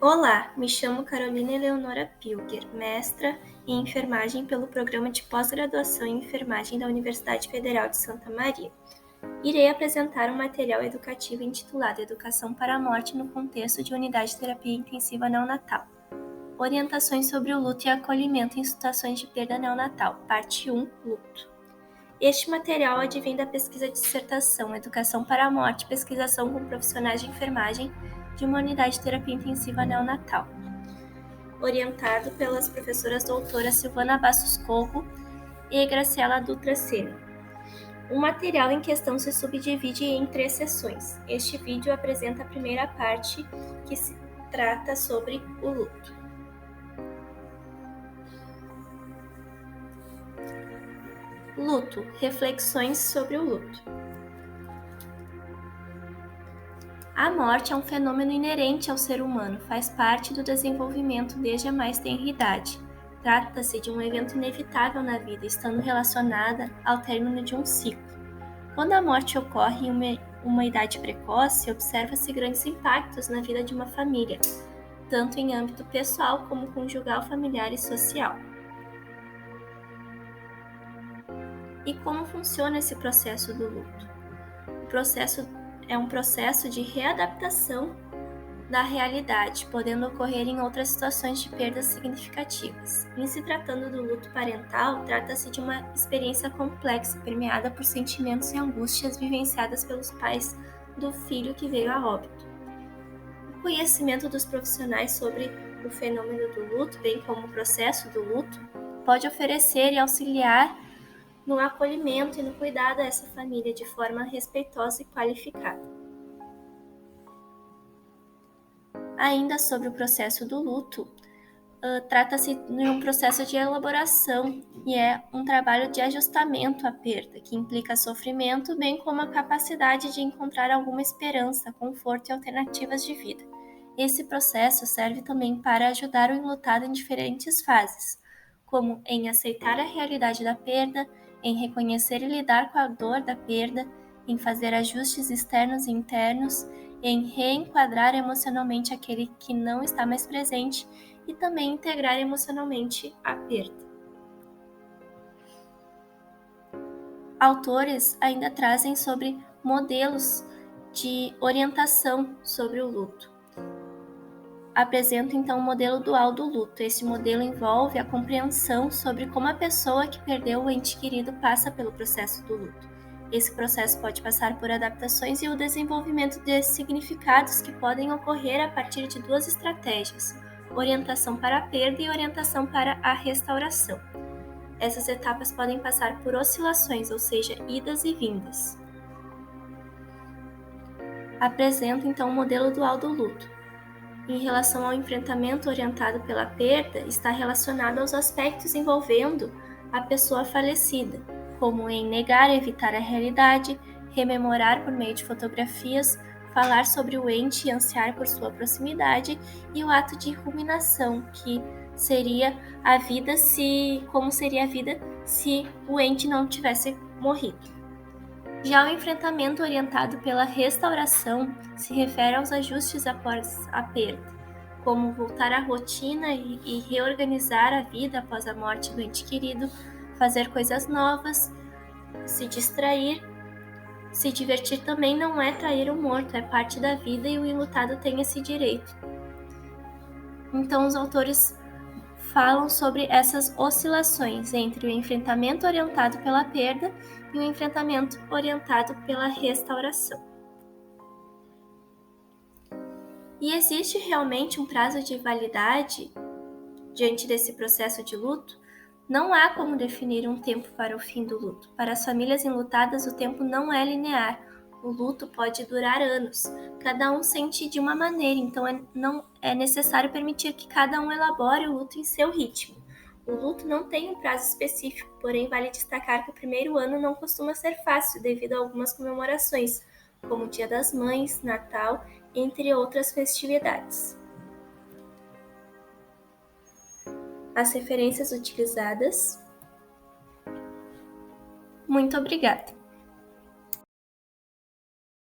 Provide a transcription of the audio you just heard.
Olá, me chamo Carolina Eleonora Pilger, mestra em enfermagem pelo Programa de Pós-Graduação em Enfermagem da Universidade Federal de Santa Maria. Irei apresentar um material educativo intitulado Educação para a Morte no contexto de unidade de terapia intensiva neonatal. Orientações sobre o luto e acolhimento em situações de perda neonatal, parte 1, luto. Este material advém da pesquisa de dissertação Educação para a Morte, pesquisação com profissionais de enfermagem de uma unidade de terapia intensiva neonatal, orientado pelas professoras doutoras Silvana Bastos Corro e Graciela Dutra Sena. O material em questão se subdivide em 3 sessões. Este vídeo apresenta a primeira parte, que se trata sobre o luto. Luto. Reflexões sobre o luto. A morte é um fenômeno inerente ao ser humano, faz parte do desenvolvimento desde a mais tenra idade. Trata-se de um evento inevitável na vida, estando relacionada ao término de um ciclo. Quando a morte ocorre em uma idade precoce, observa-se grandes impactos na vida de uma família, tanto em âmbito pessoal como conjugal, familiar e social. E como funciona esse processo do luto? O processo é um processo de readaptação da realidade, podendo ocorrer em outras situações de perdas significativas. Em se tratando do luto parental, trata-se de uma experiência complexa, permeada por sentimentos e angústias vivenciadas pelos pais do filho que veio a óbito. O conhecimento dos profissionais sobre o fenômeno do luto, bem como o processo do luto, pode oferecer e auxiliar no acolhimento e no cuidado a essa família de forma respeitosa e qualificada. Ainda sobre o processo do luto, trata-se de um processo de elaboração e é um trabalho de ajustamento à perda, que implica sofrimento, bem como a capacidade de encontrar alguma esperança, conforto e alternativas de vida. Esse processo serve também para ajudar o enlutado em diferentes fases, como em aceitar a realidade da perda, em reconhecer e lidar com a dor da perda, em fazer ajustes externos e internos, em reenquadrar emocionalmente aquele que não está mais presente e também integrar emocionalmente a perda. Autores ainda trazem sobre modelos de orientação sobre o luto. Apresento então o modelo dual do luto. Esse modelo envolve a compreensão sobre como a pessoa que perdeu o ente querido passa pelo processo do luto. Esse processo pode passar por adaptações e o desenvolvimento de significados que podem ocorrer a partir de 2 estratégias: orientação para a perda e orientação para a restauração. Essas etapas podem passar por oscilações, ou seja, idas e vindas. Apresento então o modelo dual do luto. Em relação ao enfrentamento orientado pela perda, está relacionado aos aspectos envolvendo a pessoa falecida, como em negar e evitar a realidade, rememorar por meio de fotografias, falar sobre o ente e ansiar por sua proximidade, e o ato de ruminação, que seria a vida como seria a vida se o ente não tivesse morrido. Já o enfrentamento orientado pela restauração se refere aos ajustes após a perda, como voltar à rotina e reorganizar a vida após a morte do ente querido, fazer coisas novas, se distrair. Se divertir também não é trair o morto, é parte da vida e o enlutado tem esse direito. Então, os autores falam sobre essas oscilações entre o enfrentamento orientado pela perda e o enfrentamento orientado pela restauração. E existe realmente um prazo de validade diante desse processo de luto? Não há como definir um tempo para o fim do luto. Para as famílias enlutadas, o tempo não é linear. O luto pode durar anos. Cada um sente de uma maneira, então não é necessário permitir que cada um elabore o luto em seu ritmo. O luto não tem um prazo específico, porém vale destacar que o primeiro ano não costuma ser fácil devido a algumas comemorações, como o Dia das Mães, Natal, entre outras festividades. As referências utilizadas. Muito obrigada!